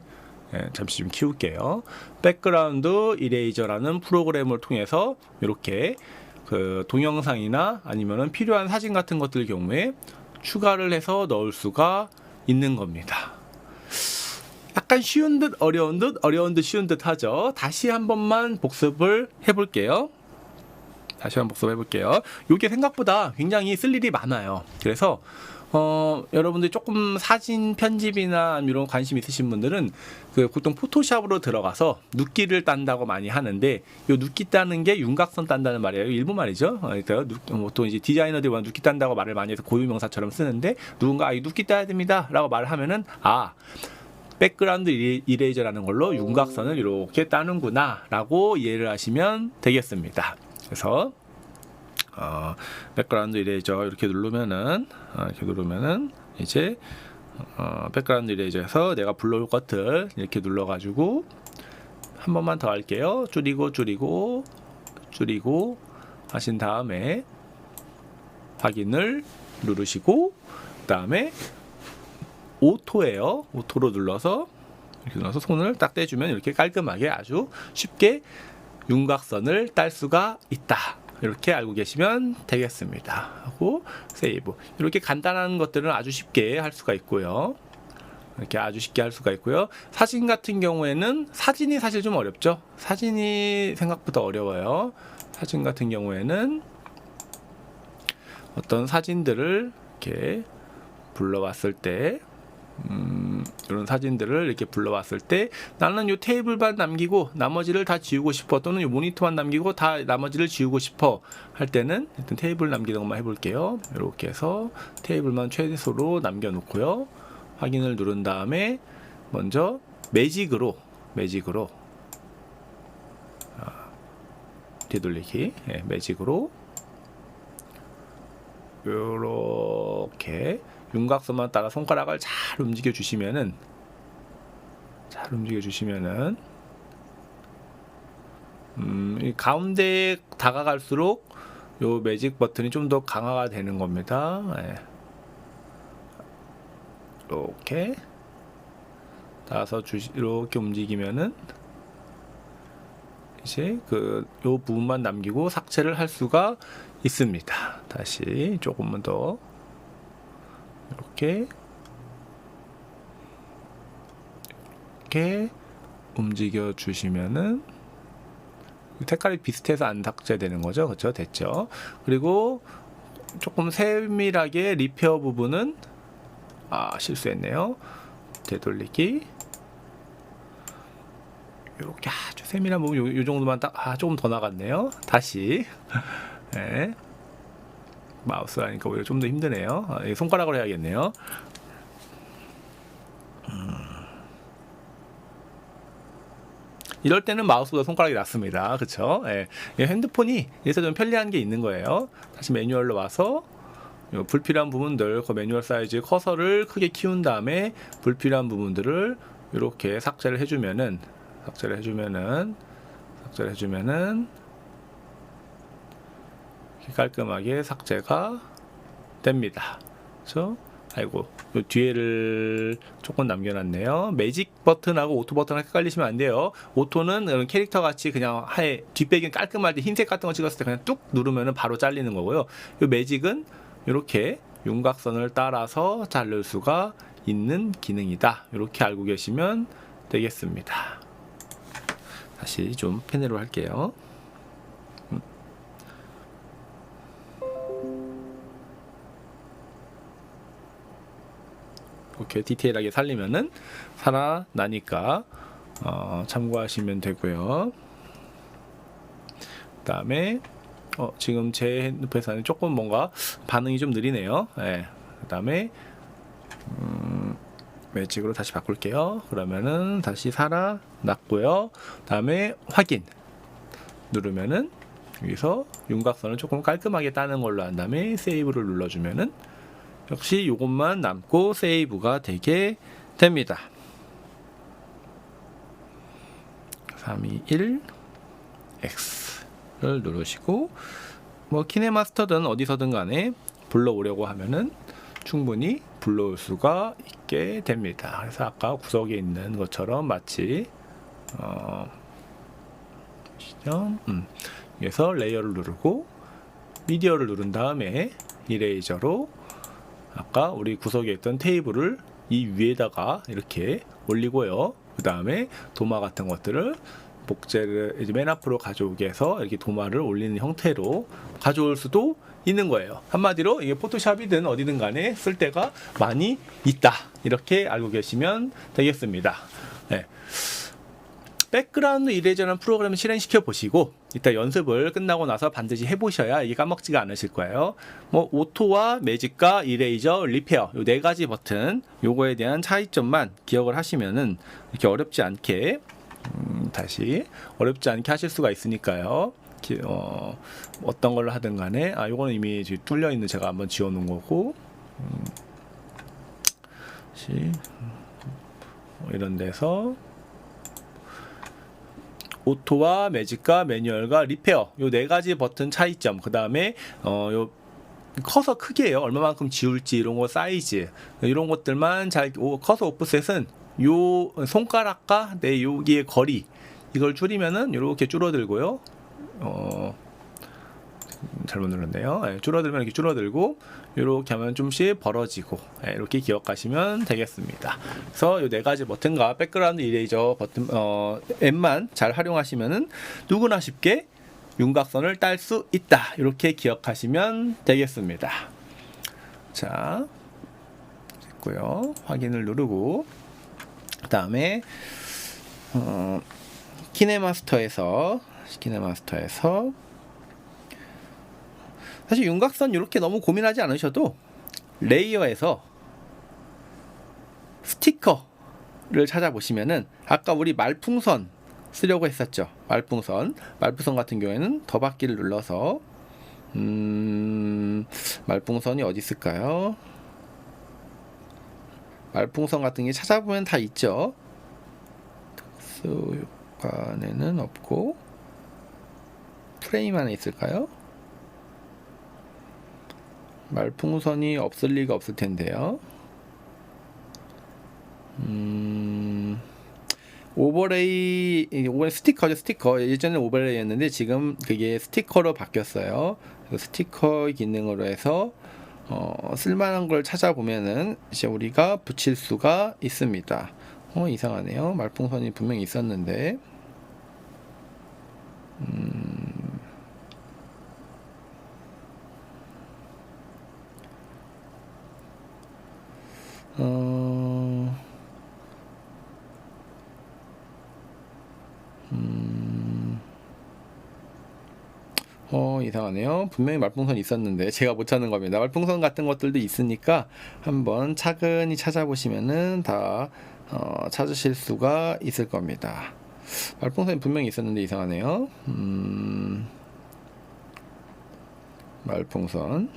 잠시 좀 키울게요. 백그라운드 이레이저라는 프로그램을 통해서 이렇게 그 동영상이나 아니면은 필요한 사진 같은 것들 경우에 추가를 해서 넣을 수가 있는 겁니다. 약간 쉬운 듯 어려운 듯 쉬운 듯 하죠. 다시 한 번만 복습을 해볼게요. 다시 한번 복습해 볼게요. 이게 생각보다 굉장히 쓸 일이 많아요. 그래서 여러분들이 조금 사진 편집이나 이런 관심 있으신 분들은 그 보통 포토샵으로 들어가서 눕기를 딴다고 많이 하는데 이 눕기 따는 게 윤곽선 딴다는 말이에요. 일본 말이죠. 그러니까 보통 이제 디자이너들이 눕기 딴다고 말을 많이 해서 고유명사처럼 쓰는데 누군가 눕기 따야 됩니다라고 말을 하면은 백그라운드 이레이저라는 걸로 윤곽선을 이렇게 따는구나 라고 이해를 하시면 되겠습니다. 그래서 백그라운드 이레이저 이렇게 누르면은 이제 백그라운드 이레이저에서 내가 불러올 것들 이렇게 눌러가지고 한 번만 더 할게요. 줄이고 하신 다음에 확인을 누르시고 그 다음에 오토예요. 오토로 눌러서 이렇게 눌러서 손을 딱 떼주면 이렇게 깔끔하게 아주 쉽게 윤곽선을 딸 수가 있다. 이렇게 알고 계시면 되겠습니다. 하고 세이브. 이렇게 간단한 것들은 아주 쉽게 할 수가 있고요. 이렇게 아주 쉽게 할 수가 있고요. 사진 같은 경우에는 사진이 사실 좀 어렵죠. 사진이 생각보다 어려워요. 사진 같은 경우에는 어떤 사진들을 이렇게 불러왔을 때 이런 사진들을 이렇게 불러왔을 때 나는 이 테이블만 남기고 나머지를 다 지우고 싶어 또는 이 모니터만 남기고 다 나머지를 지우고 싶어 할 때는 일단 테이블 남기는 것만 해볼게요. 이렇게 해서 테이블만 최소로 남겨놓고요. 확인을 누른 다음에 먼저 매직으로 뒤돌리기 매직으로 이렇게 윤곽선만 따라 손가락을 잘 움직여 주시면은 이 가운데에 다가갈수록 요 매직 버튼이 좀 더 강화가 되는 겁니다. 이렇게 따라서 이렇게 움직이면은 이제 요 부분만 남기고 삭제를 할 수가 있습니다. 다시 조금만 더 이렇게 움직여 주시면은 색깔이 비슷해서 안 삭제되는 거죠. 그렇죠? 됐죠. 그리고 조금 세밀하게 리페어 부분은 실수했네요. 되돌리기 이렇게 아주 세밀한 부분 요 정도만 딱 조금 더 나갔네요. 다시 마우스 하니까 오히려 좀 더 힘드네요. 손가락으로 해야겠네요. 이럴 때는 마우스보다 손가락이 낫습니다. 그쵸? 예. 핸드폰이 그래서 좀 편리한 게 있는 거예요. 다시 매뉴얼로 와서 불필요한 부분들, 그 매뉴얼 사이즈 커서를 크게 키운 다음에 불필요한 부분들을 이렇게 삭제를 해주면은 깔끔하게 삭제가 됩니다. 그렇죠? 아이고, 요 뒤에를 조금 남겨놨네요. 매직 버튼하고 오토 버튼하고 헷갈리시면 안 돼요. 오토는 캐릭터 같이 그냥 하에 뒷배경 깔끔할 때 흰색 같은 거 찍었을 때 그냥 뚝 누르면은 바로 잘리는 거고요. 요 매직은 이렇게 윤곽선을 따라서 자를 수가 있는 기능이다. 이렇게 알고 계시면 되겠습니다. 다시 좀 펜으로 할게요. 이렇게 디테일하게 살아나니까 참고하시면 되고요. 그 다음에 지금 제 핸드폰에서는 조금 뭔가 반응이 좀 느리네요. 네. 그 다음에 매직으로 다시 바꿀게요. 그러면은 다시 살아났고요. 그 다음에 확인 누르면은 여기서 윤곽선을 조금 깔끔하게 따는 걸로 한 다음에 세이브를 눌러주면은 역시 이것만 남고 세이브가 되게 됩니다. 321 X를 누르시고 뭐 키네마스터든 어디서든 간에 불러오려고 하면은 충분히 불러올 수가 있게 됩니다. 그래서 아까 구석에 있는 것처럼 마치 그래서 레이어를 누르고 미디어를 누른 다음에 이레이저로 아까 우리 구석에 있던 테이블을 이 위에다가 이렇게 올리고요. 그 다음에 도마 같은 것들을 복제를 이제 맨 앞으로 가져오게 해서 이렇게 도마를 올리는 형태로 가져올 수도 있는 거예요. 한마디로 이게 포토샵이든 어디든 간에 쓸 데가 많이 있다. 이렇게 알고 계시면 되겠습니다. 네. 백그라운드 이레이저라는 프로그램을 실행시켜 보시고 이따 연습을 끝나고 나서 반드시 해보셔야 이게 까먹지가 않으실 거예요. 뭐 오토와 매직과 이레이저, 리페어 요 네 가지 버튼 요거에 대한 차이점만 기억을 하시면은 이렇게 어렵지 않게 다시 어렵지 않게 하실 수가 있으니까요. 어떤 걸 하든 간에 요거는 이미 뚫려 있는 제가 한번 지워 놓은 거고 이런 데서 오토와 매직과 매뉴얼과 리페어 요 네 가지 버튼 차이점 그 다음에 요 커서 크기예요. 얼마만큼 지울지 이런 거 사이즈 이런 것들만 잘 커서 오프셋은 요 손가락과 내 여기의 거리 이걸 줄이면은 이렇게 줄어들고요. 잘못 눌렀네요. 네, 줄어들면 이렇게 줄어들고 이렇게 하면 좀씩 벌어지고 네, 이렇게 기억하시면 되겠습니다. 그래서 이 네 가지 버튼과 백그라운드 이레이저 버튼 M만 잘 활용하시면은 누구나 쉽게 윤곽선을 딸 수 있다. 이렇게 기억하시면 되겠습니다. 자, 됐고요. 확인을 누르고 그 다음에 키네마스터에서 사실 윤곽선 이렇게 너무 고민하지 않으셔도 레이어에서 스티커를 찾아보시면은 아까 우리 말풍선 쓰려고 했었죠. 말풍선 같은 경우에는 더받기를 눌러서 말풍선이 어디 있을까요? 말풍선 같은 게 찾아보면 다 있죠. 특수 효과에는 없고 프레임 안에 있을까요? 말풍선이 없을 리가 없을 텐데요. 오버레이 스티커죠. 스티커 예전에 오버레이였는데 지금 그게 스티커로 바뀌었어요. 스티커 기능으로 해서 쓸만한 걸 찾아보면은 이제 우리가 붙일 수가 있습니다. 이상하네요. 말풍선이 분명히 있었는데 이상하네요. 분명히 말풍선이 있었는데 제가 못 찾는 겁니다. 말풍선 같은 것들도 있으니까 한번 차근히 찾아보시면은 다 찾으실 수가 있을 겁니다. 말풍선이 분명히 있었는데 이상하네요. 말풍선.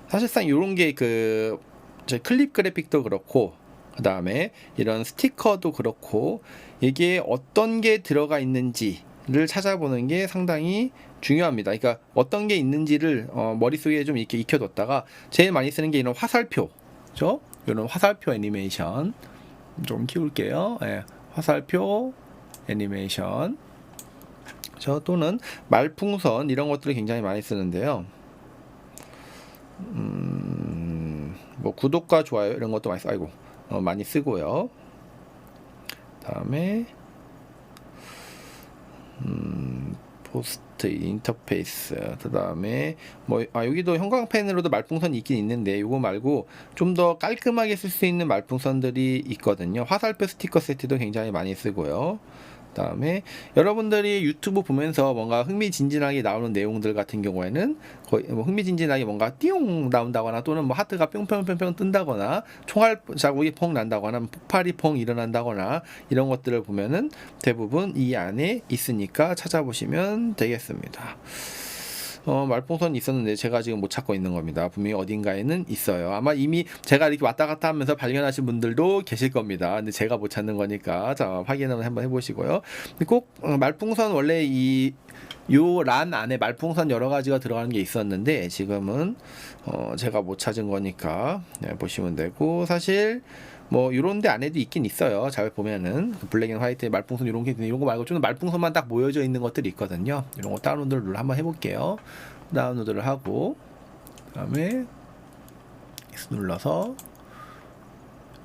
사실상 이런 게 저 클립 그래픽도 그렇고, 그 다음에 이런 스티커도 그렇고, 이게 어떤 게 들어가 있는지를 찾아보는 게 상당히 중요합니다. 그러니까 어떤 게 있는지를 머릿속에 좀 이렇게 익혀뒀다가, 제일 많이 쓰는 게 이런 화살표, 그죠? 이런 화살표 애니메이션 좀 키울게요. 예, 화살표 애니메이션. 또는 말풍선 이런 것들을 굉장히 많이 쓰는데요. 뭐 구독과 좋아요 이런 것도 많이 아이고 많이 쓰고요. 다음에 포스트 인터페이스. 그 다음에 뭐 여기도 형광펜으로도 말풍선이 있긴 있는데 이거 말고 좀 더 깔끔하게 쓸 수 있는 말풍선들이 있거든요. 화살표 스티커 세트도 굉장히 많이 쓰고요. 그다음에 여러분들이 유튜브 보면서 뭔가 흥미진진하게 나오는 내용들 같은 경우에는 거의 뭐 흥미진진하게 뭔가 띠용 나온다거나 또는 뭐 하트가 뿅뿅뿅뿅 뜬다거나 총알 자국이 펑 난다거나 폭발이 펑 일어난다거나 이런 것들을 보면은 대부분 이 안에 있으니까 찾아보시면 되겠습니다. 말풍선이 있었는데 제가 지금 못 찾고 있는 겁니다. 분명히 어딘가에는 있어요. 아마 이미 제가 이렇게 왔다 갔다 하면서 발견하신 분들도 계실 겁니다. 근데 제가 못 찾는 거니까 자, 확인을 한번 해보시고요. 꼭 말풍선 원래 요 란 안에 말풍선 여러 가지가 들어가는 게 있었는데 지금은 제가 못 찾은 거니까 보시면 되고, 사실 뭐 이런 데 안에도 있긴 있어요. 잘 보면은 블랙 앤 화이트의 말풍선 이런 게 있는데 이런 거 말고 좀 말풍선만 딱 모여져 있는 것들이 있거든요. 이런 거 다운로드를 한번 해볼게요. 다운로드를 하고 그다음에 눌러서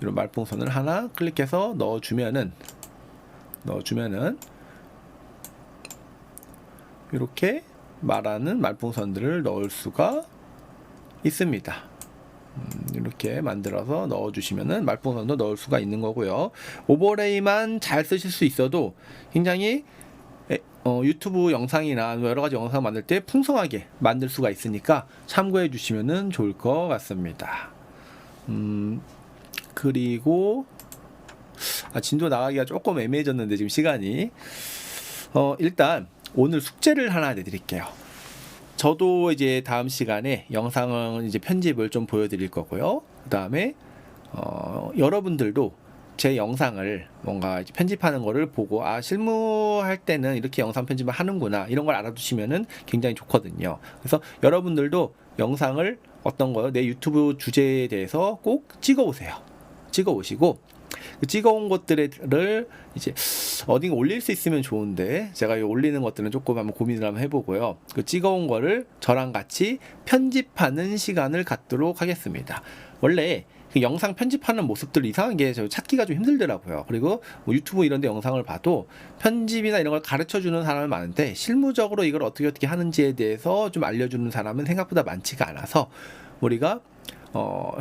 이런 말풍선을 하나 클릭해서 넣어주면은 이렇게 말하는 말풍선들을 넣을 수가 있습니다. 이렇게 만들어서 넣어주시면은 말풍선도 넣을 수가 있는 거고요. 오버레이만 잘 쓰실 수 있어도 굉장히 유튜브 영상이나 여러 가지 영상 만들 때 풍성하게 만들 수가 있으니까 참고해 주시면은 좋을 것 같습니다. 그리고 진도 나가기가 조금 애매해졌는데 지금 시간이 일단 오늘 숙제를 하나 내드릴게요. 저도 이제 다음 시간에 영상은 이제 편집을 좀 보여드릴 거고요. 그 다음에 여러분들도 제 영상을 뭔가 이제 편집하는 거를 보고 실무할 때는 이렇게 영상 편집을 하는구나 이런 걸 알아두시면은 굉장히 좋거든요. 그래서 여러분들도 영상을 어떤 거요? 내 유튜브 주제에 대해서 꼭 찍어오시고 찍어온 것들을 이제 어딘가 올릴 수 있으면 좋은데 제가 올리는 것들은 조금 한번 고민을 한번 해보고요. 그 찍어온 거를 저랑 같이 편집하는 시간을 갖도록 하겠습니다. 원래 그 영상 편집하는 모습들 이상한 게 찾기가 좀 힘들더라고요. 그리고 뭐 유튜브 이런 데 영상을 봐도 편집이나 이런 걸 가르쳐주는 사람은 많은데 실무적으로 이걸 어떻게 하는지에 대해서 좀 알려주는 사람은 생각보다 많지가 않아서 우리가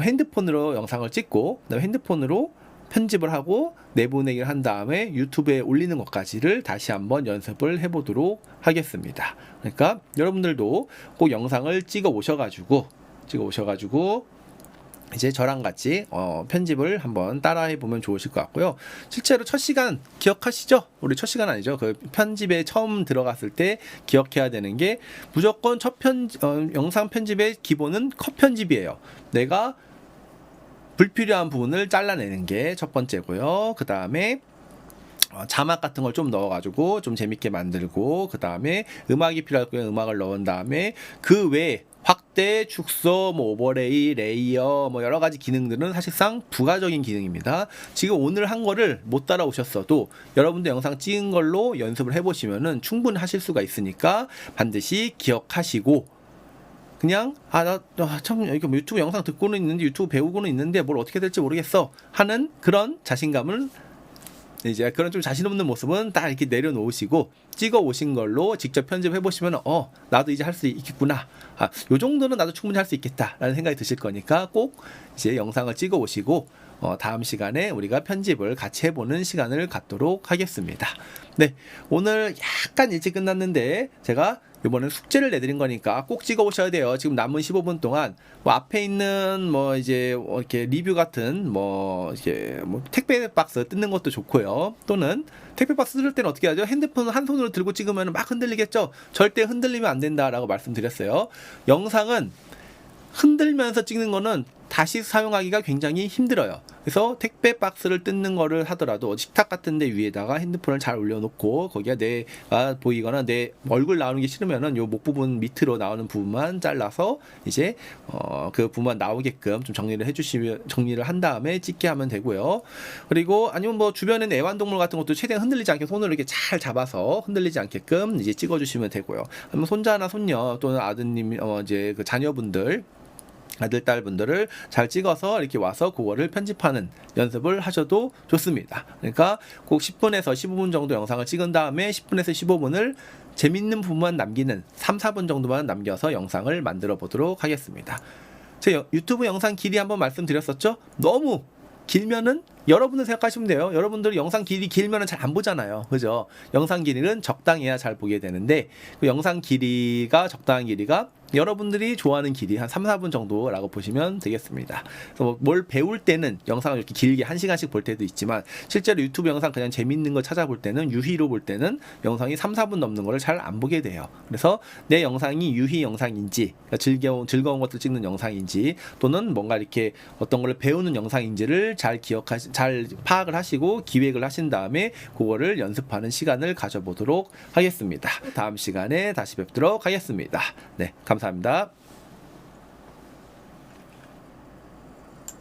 핸드폰으로 영상을 찍고 그다음에 핸드폰으로 편집을 하고 내보내기를 한 다음에 유튜브에 올리는 것까지를 다시 한번 연습을 해보도록 하겠습니다. 그러니까 여러분들도 꼭 영상을 찍어 오셔가지고 이제 저랑 같이 편집을 한번 따라해 보면 좋으실 것 같고요. 실제로 첫 시간 기억하시죠? 우리 첫 시간 아니죠? 그 편집에 처음 들어갔을 때 기억해야 되는 게 무조건 영상 편집의 기본은 컷 편집이에요. 내가 불필요한 부분을 잘라내는 게 첫 번째고요. 그 다음에 자막 같은 걸 좀 넣어가지고 좀 재밌게 만들고, 그 다음에 음악이 필요할 거면 음악을 넣은 다음에 그 외에 확대, 축소, 뭐 오버레이, 레이어, 뭐 여러 가지 기능들은 사실상 부가적인 기능입니다. 지금 오늘 한 거를 못 따라오셨어도 여러분들 영상 찍은 걸로 연습을 해보시면은 충분히 하실 수가 있으니까 반드시 기억하시고, 그냥 나 참 이렇게 유튜브 영상 듣고는 있는데 유튜브 배우고는 있는데 뭘 어떻게 될지 모르겠어 하는 그런 자신감을 이제 그런 좀 자신 없는 모습은 딱 이렇게 내려놓으시고 찍어 오신 걸로 직접 편집해 보시면 나도 이제 할 수 있겠구나, 요 정도는 나도 충분히 할 수 있겠다 라는 생각이 드실 거니까 꼭 이제 영상을 찍어 오시고 다음 시간에 우리가 편집을 같이 해보는 시간을 갖도록 하겠습니다. 네, 오늘 약간 일찍 끝났는데 제가 이번엔 숙제를 내드린 거니까 꼭 찍어 오셔야 돼요. 지금 남은 15분 동안 뭐 앞에 있는 뭐 이제 이렇게 리뷰 같은 뭐 이렇게 뭐 택배 박스 뜯는 것도 좋고요. 또는 택배 박스 뜯을 때는 어떻게 하죠? 핸드폰 한 손으로 들고 찍으면 막 흔들리겠죠? 절대 흔들리면 안 된다라고 말씀드렸어요. 영상은 흔들면서 찍는 거는 다시 사용하기가 굉장히 힘들어요. 그래서 택배 박스를 뜯는 거를 하더라도 식탁 같은 데 위에다가 핸드폰을 잘 올려놓고 거기가 내가 보이거나 내 얼굴 나오는 게 싫으면은 요 목 부분 밑으로 나오는 부분만 잘라서 이제 그 부분만 나오게끔 좀 정리를 한 다음에 찍게 하면 되고요. 그리고 아니면 뭐 주변에 애완동물 같은 것도 최대한 흔들리지 않게 손으로 이렇게 잘 잡아서 흔들리지 않게끔 이제 찍어주시면 되고요. 아니면 손자나 손녀 또는 아드님 이제 그 자녀분들 아들, 딸 분들을 잘 찍어서 이렇게 와서 그거를 편집하는 연습을 하셔도 좋습니다. 그러니까 꼭 10분에서 15분 정도 영상을 찍은 다음에 10분에서 15분을 재밌는 부분만 남기는 3, 4분 정도만 남겨서 영상을 만들어 보도록 하겠습니다. 제 유튜브 영상 길이 한번 말씀드렸었죠? 너무 길면은 여러분들 생각하시면 돼요. 여러분들 영상 길이 길면은 잘 안 보잖아요. 그죠? 영상 길이는 적당해야 잘 보게 되는데 그 영상 길이가 적당한 길이가 여러분들이 좋아하는 길이 한 3, 4분 정도라고 보시면 되겠습니다. 그래서 뭘 배울 때는 영상을 이렇게 길게 1시간씩 볼 때도 있지만 실제로 유튜브 영상 그냥 재밌는 거 찾아볼 때는 유희로 볼 때는 영상이 3, 4분 넘는 거를 잘 안 보게 돼요. 그래서 내 영상이 유희 영상인지 그러니까 즐거운 것들 찍는 영상인지 또는 뭔가 이렇게 어떤 걸 배우는 영상인지를 잘 파악을 하시고 기획을 하신 다음에 그거를 연습하는 시간을 가져보도록 하겠습니다. 다음 시간에 다시 뵙도록 하겠습니다. 네, 감사합니다.